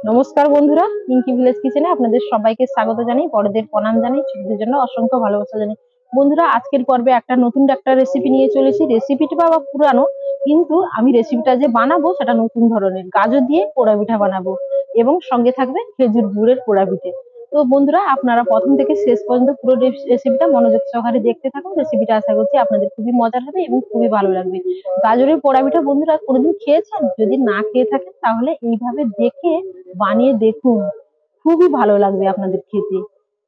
নমস্কার বন্ধুরা, পিঙ্কি ভিলেজ কিচেনে আপনাদের সবাইকে স্বাগত জানাই। বড়দের প্রণাম জানাই, ছোটদের জন্য অসংখ্য ভালোবাসা জানাই। বন্ধুরা, আজকের পর্বে নতুন একটা রেসিপি নিয়ে চলেছি। রেসিপিটা বাবা পুরানো, কিন্তু আমি রেসিপিটা যে বানাবো সেটা নতুন ধরনের। গাজর দিয়ে পোড়া পিঠা বানাবো এবং সঙ্গে থাকবে খেজুর গুড়ের পোড়া পিঠে। তো বন্ধুরা, আপনারা প্রথম থেকে শেষ পর্যন্ত পুরো রেসিপিটা মনোযোগ সহকারে দেখতে থাকুন। রেসিপিটা আশা করছি আপনাদের খুবই মজার হবে এবং খুবই ভালো লাগবে। গাজরের পোড়া পিঠা বন্ধুরা কোনোদিন খেয়েছেন? যদি না খেয়ে থাকেন তাহলে এইভাবে দেখে বানিয়ে দেখুন, খুবই ভালো লাগবে আপনাদের খেতে।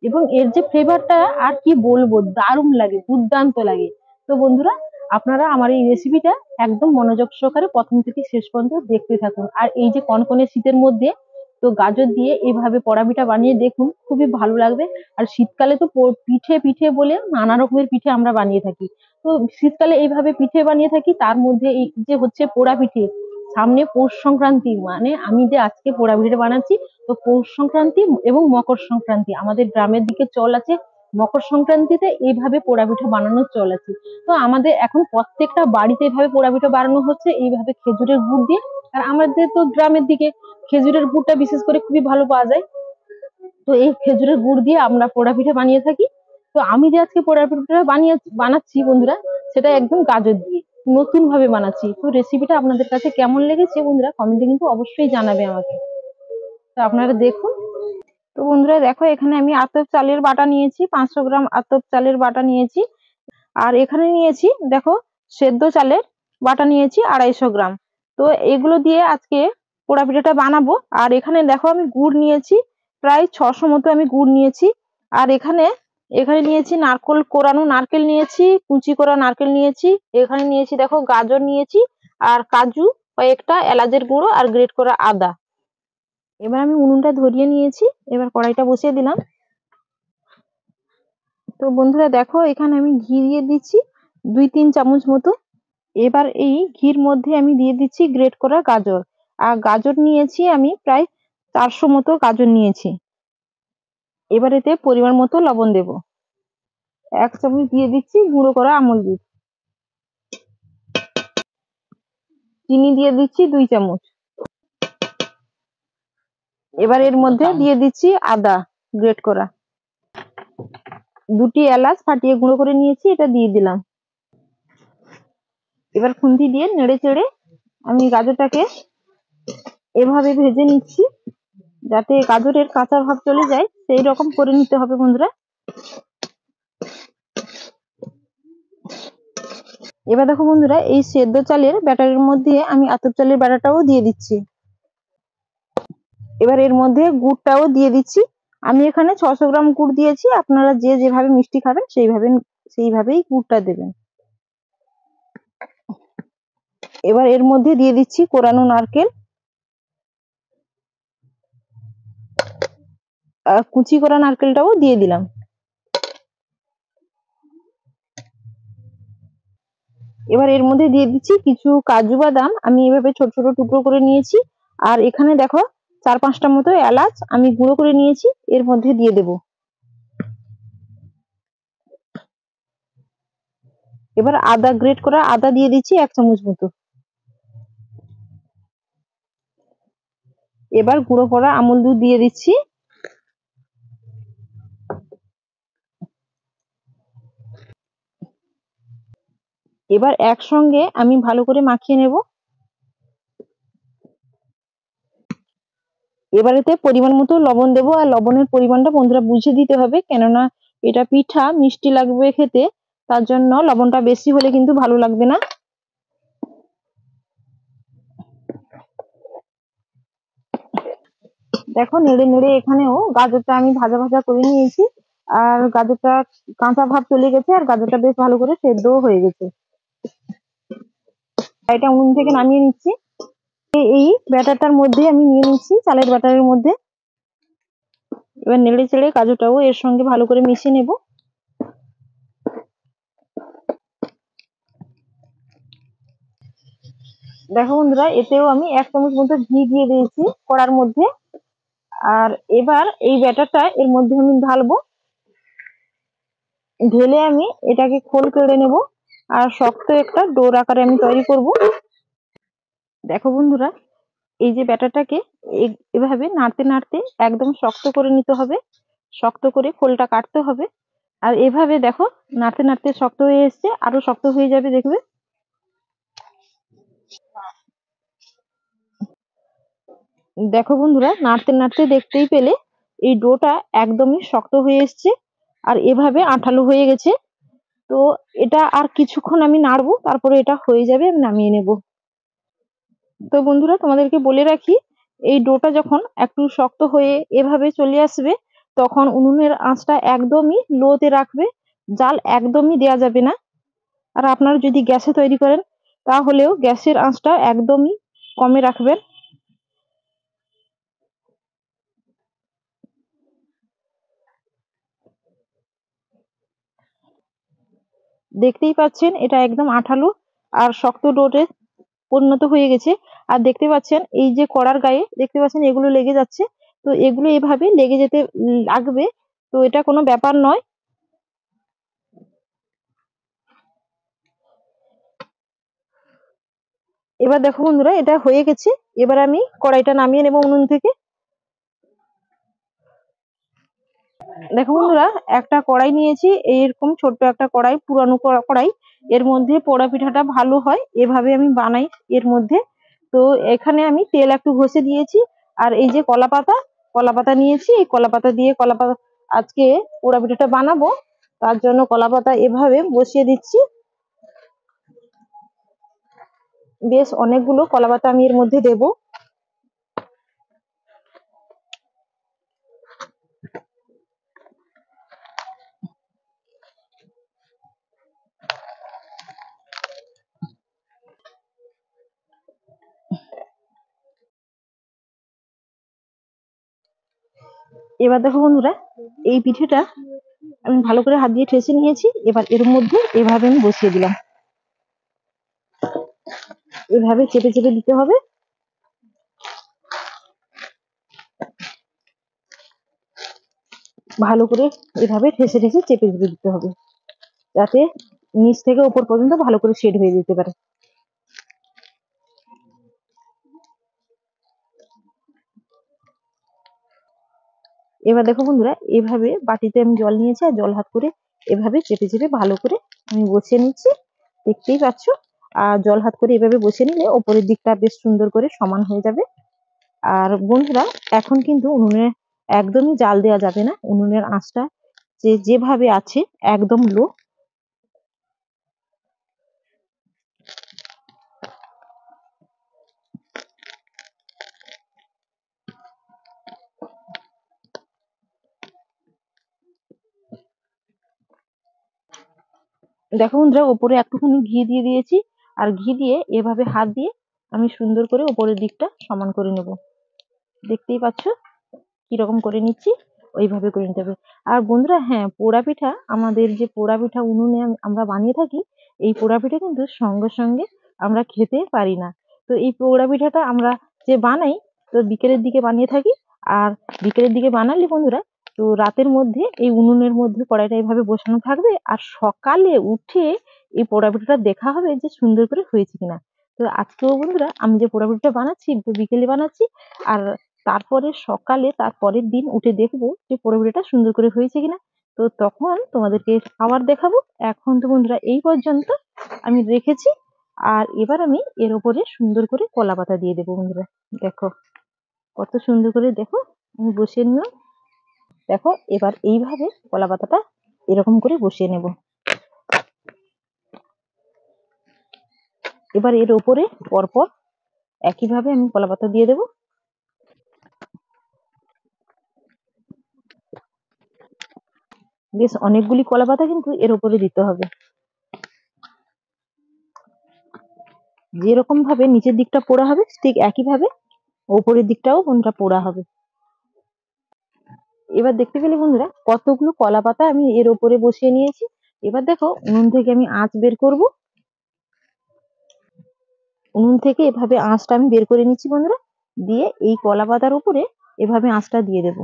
এবং এর যে ফ্লেভারটা আর কি বলবো, দারুণ লাগে, দুর্দান্ত লাগে। তো বন্ধুরা, আপনারা আমার এই রেসিপিটা একদম মনোযোগ সহকারে প্রথম থেকে শেষ পর্যন্ত দেখতে থাকুন। আর এই যে কনকনে শীতের মধ্যে তো গাজর দিয়ে এইভাবে পোড়া পিঠা বানিয়ে দেখুন, খুবই ভালো লাগবে। আর শীতকালে তো পিঠে পিঠে বলে নানা রকমের পিঠে আমরা বানিয়ে থাকি। তো শীতকালে এইভাবে পিঠে বানিয়ে থাকি, তার মধ্যে এই যে হচ্ছে পোড়া পিঠে। সামনে পৌষ সংক্রান্তি, মানে আমি যে আজকে পোড়া পিঠে বানাচ্ছি, তো পৌষ সংক্রান্তি এবং মকর সংক্রান্তি আমাদের গ্রামের দিকে চল আছে। মকর সংক্রান্তিতে এইভাবে পোড়া পিঠা বানানোর চল আছে। তো আমাদের এখন প্রত্যেকটা বাড়িতে এইভাবে পোড়া পিঠা বানানো হচ্ছে, এইভাবে খেজুরের গুড় দিয়ে। আর আমাদের তো গ্রামের দিকে খেজুরের গুড়টা বিশেষ করে খুবই ভালো পাওয়া যায়। তো এই খেজুরের গুড় দিয়ে আমরা পোড়া পিঠা বানিয়ে থাকি। তো আমি যে আজকে পোড়া পিঠা বানাচ্ছি বন্ধুরা, সেটা একদম গাজর দিয়ে নতুন ভাবে বানাচ্ছি। তো রেসিপিটা আপনাদের কাছে কেমন লেগেছে বন্ধুরা, কমেন্টে কিন্তু অবশ্যই জানাবে আমাকে। তো আপনারা দেখুন। তো বন্ধুরা দেখো, এখানে আমি আতপ চালের বাটা নিয়েছি, 500 গ্রাম আতপ চালের বাটা নিয়েছি। আর এখানে নিয়েছি দেখো, সেদ্ধ চালের বাটা নিয়েছি 250 গ্রাম। তো এগুলো দিয়ে আজকে পোড়া পিঠাটা বানাবো। আর এখানে দেখো, আমি গুড় নিয়েছি প্রায় 600 মতো, আমি গুড় নিয়েছি। আর এখানে এখানে নিয়েছি নারকেল কোরানো নারকেল নিয়েছি, কুচি করা নারকেল নিয়েছি। এখানে নিয়েছি দেখো গাজর নিয়েছি, আর কাজু কয়েকটা, এলাচের গুঁড়ো, আর গ্রেট করা আদা। এবার আমি উনুনটা ধরিয়ে নিয়েছি, এবার কড়াইটা বসিয়ে দিলাম। তো বন্ধুরা দেখো, এখানে আমি ঘি দিয়ে দিচ্ছি 2-3 চামচ মতো। এবার এই ঘির মধ্যে আমি দিয়ে দিচ্ছি গ্রেট করা গাজর। আর গাজর নিয়েছি আমি প্রায় 400 মতো গাজর নিয়েছি। এবার এতে পরিমাণ মতো লবণ দেব। 1 চামচ দিয়ে দিচ্ছি গুঁড়ো করা আমল দুধ। চিনি দিয়ে দিচ্ছি 2 চামচ। এবার এর মধ্যে দিয়ে দিচ্ছি আদা গ্রেট করা। 2টি এলাচ ফাটিয়ে গুঁড়ো করে নিয়েছি, এটা দিয়ে দিলাম। এবার খুন্তি দিয়ে নেড়ে চেড়ে আমি গাজরটাকে এভাবে ভেজে নিচ্ছি, যাতে গাজরের কাঁচা ভাব চলে যায়, সেই রকম করে নিতে হবে বন্ধুরা। এবার দেখো বন্ধুরা, এই সেদ্ধ চালের ব্যাটারের মধ্যে আমি আতপ চালের ব্যাটারটাও দিয়ে দিচ্ছি। এবার এর মধ্যে গুড়টাও দিয়ে দিচ্ছি। আমি এখানে 600 গ্রাম গুড় দিয়েছি, আপনারা যে যেভাবে মিষ্টি খাবেন সেইভাবেই গুড়টা দেবেন। এবার এর মধ্যে দিয়ে দিচ্ছি কোরানো নারকেল, কুচি করা নারকেলটাও দিয়ে দিলাম। এবার এর মধ্যে দিয়ে দিচ্ছি কিছু কাজু বাদাম, আমি এভাবে ছোট ছোট টুকরো করে নিয়েছি। আর এখানে দেখো 4-5টা মতো এলাচ আমি গুঁড়ো করে নিয়েছি, এর মধ্যে দিয়ে দেব। এবার আদা গ্রেট করা আদা দিয়ে দিচ্ছি 1 চামচ মতো। এবার গুঁড়ো করা আমল দুধ দিয়ে দিচ্ছি। এবার একসঙ্গে আমি ভালো করে মাখিয়ে নেব। এবার এতে পরিমাণ মতো লবণ দেব। আর লবণের পরিমাণটা বন্ধুরা বুঝে দিতে হবে, কেননা এটা পিঠা মিষ্টি লাগবে খেতে, তার জন্য লবণটা বেশি হলে কিন্তু ভালো লাগবে না। দেখো নেড়ে নেড়ে এখানেও গাজরটা আমি ভাজা ভাজা করে নিয়েছি। আর গাজরটা কাঁচা ভাব চলে গেছে, আর গাজরটা বেশ ভালো করে সেদ্ধও হয়ে গেছে। এটা উনুন থেকে নামিয়ে নিচ্ছি। এই ব্যাটারটার মধ্যে আমি নিয়ে নিচ্ছি, চালের ব্যাটারের মধ্যে। এবার নেড়ে চেড়ে কাজুটাও এর সঙ্গে ভালো করে মিশিয়ে নেব। দেখো বন্ধুরা, এতেও আমি 1 চামচ মতো ঘি দিয়ে দিয়েছি কড়ার মধ্যে। আর এবার এই ব্যাটারটা এর মধ্যে আমি ঢালবো। ঢেলে আমি এটাকে খোল কেড়ে নেব, আর শক্ত একটা ডোর আকারে আমি তৈরি করব। দেখো বন্ধুরা, এই যে ব্যাটারটাকে এভাবে নাড়তে নাড়তে একদম শক্ত করে নিতে হবে, শক্ত করে খোলটা কাটতে হবে। আর এভাবে দেখো নাড়তে নাড়তে শক্ত হয়ে এসছে, আরো শক্ত হয়ে যাবে দেখবে। দেখো বন্ধুরা, নাড়তে নাড়তে দেখতেই পেলে এই ডোটা একদমই শক্ত হয়ে এসছে আর এভাবে আঠালো হয়ে গেছে। তো এটা আর কিছুক্ষণ আমি নাড়বো, তারপরে এটা হয়ে যাবে, আমি নামিয়ে নেব। তো বন্ধুরা, তোমাদেরকে বলে রাখি, এই ডোটা যখন একটু শক্ত হয়ে এভাবে চলে আসবে, তখন উনুনের আঁচটা একদমই লোতে রাখবে, জাল একদমই দেওয়া যাবে না। আর আপনারা যদি গ্যাসে তৈরি করেন, তাহলেও গ্যাসের আঁচটা একদমই কমে রাখবেন। দেখতেই পাচ্ছেন এটা একদম আঠালো আর শক্ত ডোতে পরিণত হয়ে গেছে। আর দেখতে পাচ্ছেন এই যে কড়ার গায়ে দেখতে পাচ্ছেন এগুলো লেগে যাচ্ছে, তো এগুলো এভাবে লেগে যেতে লাগবে, তো এটা কোনো ব্যাপার নয়। এবার দেখো বন্ধুরা, এটা হয়ে গেছে। এবার আমি কড়াইটা নামিয়ে নেবো উনুন থেকে। দেখো বন্ধুরা, একটা কড়াই নিয়েছি, এইরকম ছোট্ট একটা কড়াই, পুরানো কড়াই। এর মধ্যে পোড়া পিঠাটা ভালো হয়, এভাবে আমি বানাই এর মধ্যে। তো এখানে আমি তেল একটু ঘষে দিয়েছি। আর এই যে কলা পাতা, কলা পাতা নিয়েছি, এই কলা পাতা দিয়ে কলা পাতা আজকে পোড়া পিঠাটা বানাবো, তার জন্য কলা পাতা এভাবে বসিয়ে দিচ্ছি। বেশ অনেকগুলো কলা পাতা আমি এর মধ্যে দেবো। এবার দেখো বন্ধুরা, এই পিঠেটা আমি ভালো করে হাত দিয়ে ঠেসে নিয়েছি। এবার এর মধ্যে এভাবে আমি বসিয়ে দিলাম, এভাবে চেপে চেপে দিতে হবে। ভালো করে এভাবে ঠেসে ঠেসে চেপে চেপে দিতে হবে, যাতে নিচ থেকে উপর পর্যন্ত ভালো করে সেট হয়ে যেতে পারে। এবার দেখো বন্ধুরা, এভাবে বাটিতে আমি জল নিয়েছি আর জল হাত করে এভাবে চেপে চেপে ভালো করে আমি বসিয়ে নিচ্ছি, দেখতেই পাচ্ছ। আর জল হাত করে এভাবে বসিয়ে নিলে ওপরের দিকটা বেশ সুন্দর করে সমান হয়ে যাবে। আর বন্ধুরা, এখন কিন্তু উনুনে একদমই জাল দেওয়া যাবে না, উনুনের আঁচটা যেভাবে আছে একদম লো। দেখো বন্ধুরা, ওপরে একটুখানি ঘি দিয়ে দিয়েছি। আর ঘি দিয়ে এভাবে হাত দিয়ে আমি সুন্দর করে ওপরের দিকটা সমান করে নেব, দেখতেই পাচ্ছ কিরকম করে নিচ্ছি, ওইভাবে করে নিতে হবে। আর বন্ধুরা হ্যাঁ, পোড়া পিঠা, আমাদের যে পোড়া পিঠা উনুনে আমরা বানিয়ে থাকি, এই পোড়া পিঠা কিন্তু সঙ্গে সঙ্গে আমরা খেতে পারি না। তো এই পোড়া পিঠাটা আমরা যে বানাই, তো বিকেলের দিকে বানিয়ে থাকি। আর বিকেলের দিকে বানালে বন্ধুরা, তো রাতের মধ্যে এই উনুনের মধ্যে কড়াইটা এইভাবে বসানো থাকবে, আর সকালে উঠে এই পোড়া পিঠাটা দেখা হবে যে সুন্দর করে হয়েছে কিনা। তো আজকেও বন্ধুরা, আমি যে পোড়া পিঠাটা বানাচ্ছি, তো বিকেলে বানাচ্ছি। আর তারপরে সকালে তার পরের দিন উঠে দেখবো যে পোড়াপিঠাটা সুন্দর করে হয়েছে কিনা। তো তখন তোমাদেরকে আবার দেখাবো। এখন তো বন্ধুরা এই পর্যন্ত আমি রেখেছি। আর এবার আমি এর উপরে সুন্দর করে কলা পাতা দিয়ে দেবো বন্ধুরা। দেখো কত সুন্দর করে, দেখো আমি বসিয়ে নিলাম। দেখো এবার এইভাবে কলা পাতাটা এরকম করে বসিয়ে নেব। এবার এর উপরে পরপর একইভাবে আমি কলা পাতা দিয়ে দেবো। বেশ অনেকগুলি কলা পাতা কিন্তু এর উপরে দিতে হবে। যেরকম ভাবে নিচের দিকটা পোড়া হবে, ঠিক একই ভাবে উপরের দিকটাও বন্ধুরা পোড়া হবে। এবার দেখতে পেলে বন্ধুরা, কতগুলো কলা পাতা আমি এর উপরে বসিয়ে নিয়েছি। এবার দেখো উনুন থেকে আমি আঁচ বের করব। উনুন থেকে এভাবে আঁচটা আমি বের করে নিচ্ছি বন্ধুরা, দিয়ে এই কলা পাতার উপরে এভাবে আঁচটা দিয়ে দেব,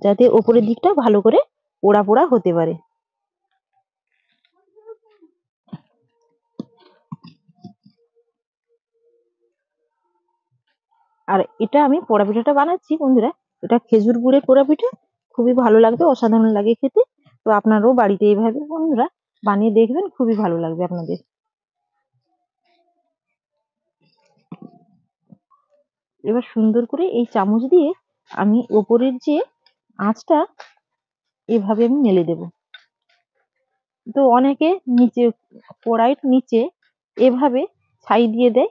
যাতে উপরের দিকটা ভালো করে পোড়া পোড়া হতে পারে। আর এটা আমি পোড়া পিঠাটা বানাচ্ছি বন্ধুরা, এটা খেজুর গুড়ের পোড়া পিঠা, খুবই ভালো লাগবে, অসাধারণ লাগে খেতে। তো আপনারাও বাড়িতে এইভাবে বন্ধুরা বানিয়ে দেখবেন, খুবই ভালো লাগবে আপনাদের। এবার সুন্দর করে এই চামচ দিয়ে আমি ওপরের যে আঁচটা এভাবে আমি মেলে দেব। তো অনেকে নিচে কড়াইয়ের নিচে এভাবে ছাই দিয়ে দেয়,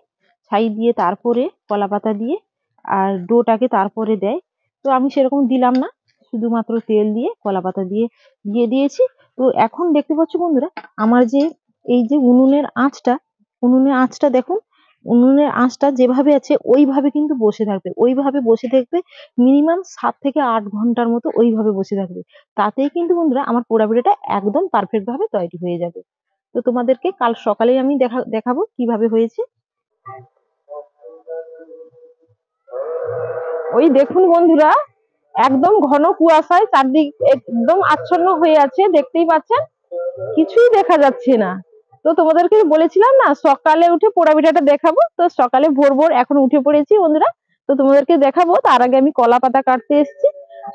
ছাই দিয়ে তারপরে কলা পাতা দিয়ে আর ডোটাকে তারপরে দেয়। তো আমি সেরকম দিলাম না, শুধুমাত্র তেল দিয়ে কলা পাতা দিয়ে দিয়ে দিয়েছি। তো এখন দেখতে পাচ্ছ বন্ধুরা, আমার যে এই যে উনুনের আঁচটা দেখুন, উনুনের আঁচটা যেভাবে আছে ওইভাবে কিন্তু বসে থাকবে, ওইভাবে বসে থাকবে মিনিমাম 7 থেকে 8 ঘন্টার মতো ওইভাবে বসে থাকবে। তাতেই কিন্তু বন্ধুরা আমার পোড়া পিঠাটা একদম পারফেক্ট ভাবে তৈরি হয়ে যাবে। তো তোমাদেরকে কাল সকালে আমি দেখাবো কিভাবে হয়েছে। ওই দেখুন বন্ধুরা, একদম ঘন কুয়াশায় চারদিক একদম আচ্ছন্ন হয়ে আছে, দেখতেই পাচ্ছেন কিছুই দেখা যাচ্ছে না। তো তোমাদেরকে বলেছিলাম না সকালে উঠে পোড়া পিঠাটা দেখাবো, তো সকালে ভোর ভোর এখন উঠে পড়েছি বন্ধুরা। তো তোমাদেরকে দেখাবো, তার আগে আমি কলা পাতা কাটতে এসেছি।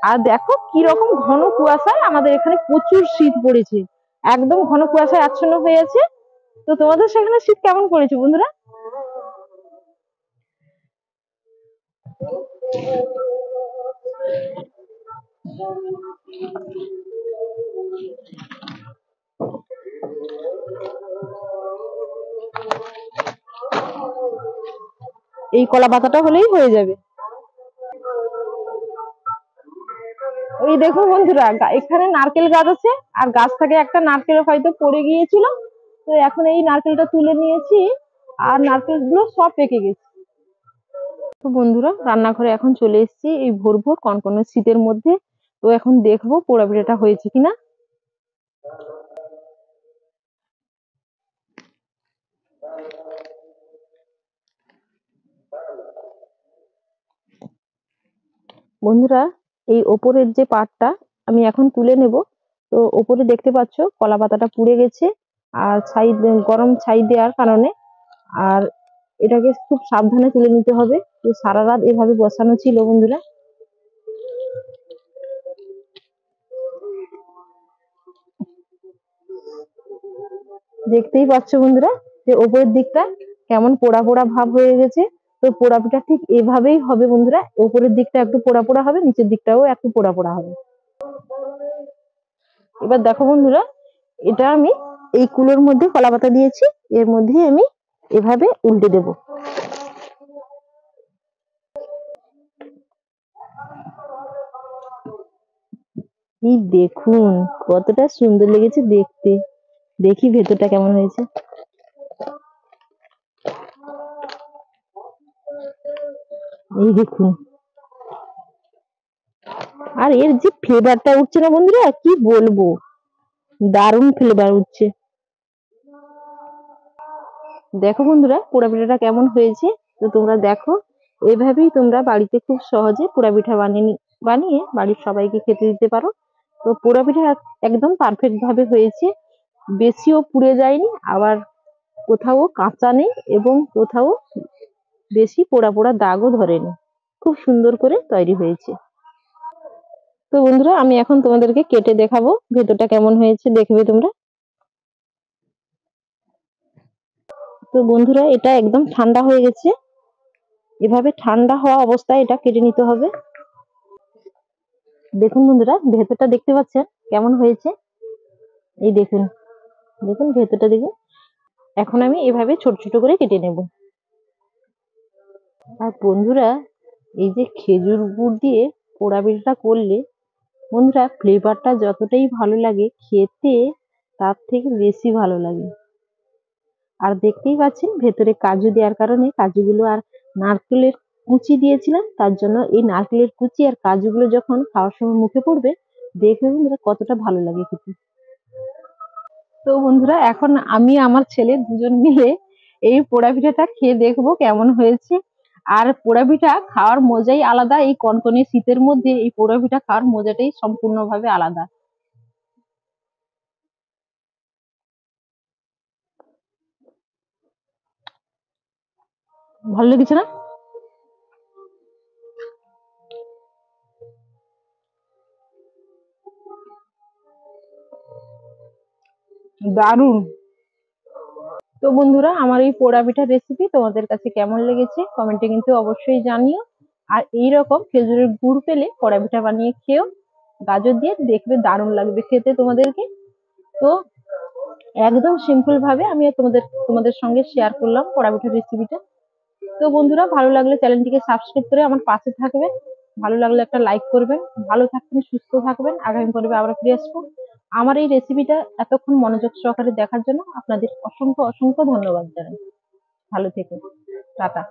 আর দেখো কি রকম ঘন কুয়াশায়, আমাদের এখানে প্রচুর শীত পড়েছে, একদম ঘন কুয়াশায় আচ্ছন্ন হয়ে আছে। তো তোমাদের সেখানে শীত কেমন পড়েছে বন্ধুরা? এই কলা পাতাটা হলেই হয়ে যাবে। ওই দেখুন বন্ধুরা, এখানে নারকেল গাছ আছে, আর গাছ থেকে একটা নারকেল হয়তো পড়ে গিয়েছিল। তো এখন এই নারকেলটা তুলে নিয়েছি, আর নারকেল গুলো সব পেকে গেছে। তো বন্ধুরা রান্নাঘরে এখন চলে এসেছি এই ভোর ভোর কনকনে শীতের মধ্যে। তো এখন দেখবো পোড়া পিঠাটা হয়েছে কিনা। বন্ধুরা এই ওপরের যে পাটটা আমি এখন তুলে নেব। তো ওপরে দেখতে পাচ্ছ কলা পাতাটা পুড়ে গেছে, আর গরম ছাই দেওয়ার কারণে। আর এটাকে খুব সাবধানে তুলে নিতে হবে। তো সারা রাত এভাবে বসানো ছিল বন্ধুরা। দেখতেই পাচ্ছ বন্ধুরা যে ওপরের দিকটা কেমন পোড়া পোড়া ভাব হয়ে গেছে। তো পোড়া পিঠা ঠিক এভাবেই হবে বন্ধুরা, ওপরের দিকটা একটু পোড়া পোড়া হবে, নিচের দিকটাও একটু পোড়া পোড়া হবে। এবার দেখো বন্ধুরা, এটা আমি এই কুলোর মধ্যে কলা পাতা দিয়েছি, এর মধ্যে আমি এভাবে উল্টে দেব। এই দেখুন কতটা সুন্দর লেগেছে দেখতে, দেখি ভেতরটা কেমন হয়েছে। এই দেখুন, আর এর যে ফ্লেভারটা উঠছে না বন্ধুরা, কি বলবো, দারুণ ফ্লেভার উঠছে। দেখো বন্ধুরা পোড়া পিঠাটা কেমন হয়েছে। তো তোমরা দেখো, এইভাবেই তোমরা বাড়িতে খুব সহজে পোড়া পিঠা বানিয়ে বাড়ির সবাইকে খেতে দিতে পারো। তো পোড়া পিঠা একদম পারফেক্ট ভাবে হয়েছে, বেশিও পুড়ে যায়নি, আবার কোথাও কাঁচা নেই, এবং কোথাও বেশি পোড়া পোড়া দাগও ধরেনি, খুব সুন্দর করে তৈরি হয়েছে। তো বন্ধুরা আমি এখন তোমাদেরকে কেটে দেখাবো ভেতরটা কেমন হয়েছে, দেখবে তোমরা। তো বন্ধুরা এটা একদম ঠান্ডা হয়ে গেছে, এভাবে ঠান্ডা হওয়া অবস্থায় এটা কেটে নিতে হবে। দেখুন বন্ধুরা ভেতরটা দেখতে পাচ্ছেন কেমন হয়েছে, এই দেখুন, দেখুন ভেতরটা দেখুন। এখন আমি এভাবে ছোট ছোট করে কেটে নেব। আর বন্ধুরা এই যে খেজুর গুড় দিয়ে পোড়া পিঠাটা করলে বন্ধুরা ফ্লেভারটা যতটাই ভালো লাগে খেতে, তার থেকে বেশি ভালো লাগে। আর দেখতেই পাচ্ছেন ভেতরে কাজু দেওয়ার কারণে কাজুগুলো, আর নারকেলের কুচি দিয়েছিলাম, তার জন্য এই নারকেলের কুচি আর কাজুগুলো যখন খাওয়ার সময় মুখে পড়বে, দেখবে বন্ধুরা কতটা ভালো লাগে খেতে। তো বন্ধুরা এখন আমি আমার ছেলে দুজন মিলে এই পোড়া পিঠাটা খেয়ে দেখবো কেমন হয়েছে। আর পোড়া পিঠা খাওয়ার মজাই আলাদা, এই কনকনে শীতের মধ্যে এই পোড়া পিঠা খাওয়ার মজাটাই সম্পূর্ণভাবে আলাদা। ভালো লেগেছে না? দারুণ। তো বন্ধুরা, আমার এই পোড়া পিঠার রেসিপি তোমাদের কাছে কেমন লেগেছে কমেন্টে কিন্তু অবশ্যই জানিও। আর এইরকম খেজুরের গুড় পেলে পোড়া পিঠা বানিয়ে খেও, গাজর দিয়ে দেখবে দারুণ লাগবে খেতে তোমাদেরকে। তো একদম সিম্পল ভাবে আমি তোমাদের তোমাদের সঙ্গে শেয়ার করলাম পোড়া পিঠার রেসিপিটা। তো বন্ধুরা, ভালো লাগলে চ্যানেলটিকে সাবস্ক্রাইব করে আমার পাশে থাকবেন, ভালো লাগলে একটা লাইক করবেন। ভালো থাকবেন, সুস্থ থাকবেন, আগামী পর্বে আবার ফিরে আসবো। আমার এই রেসিপিটা এতক্ষণ মনোযোগ সহকারে দেখার জন্য আপনাদের অসংখ্য অসংখ্য ধন্যবাদ জানাই। ভালো থেকো, টাটা।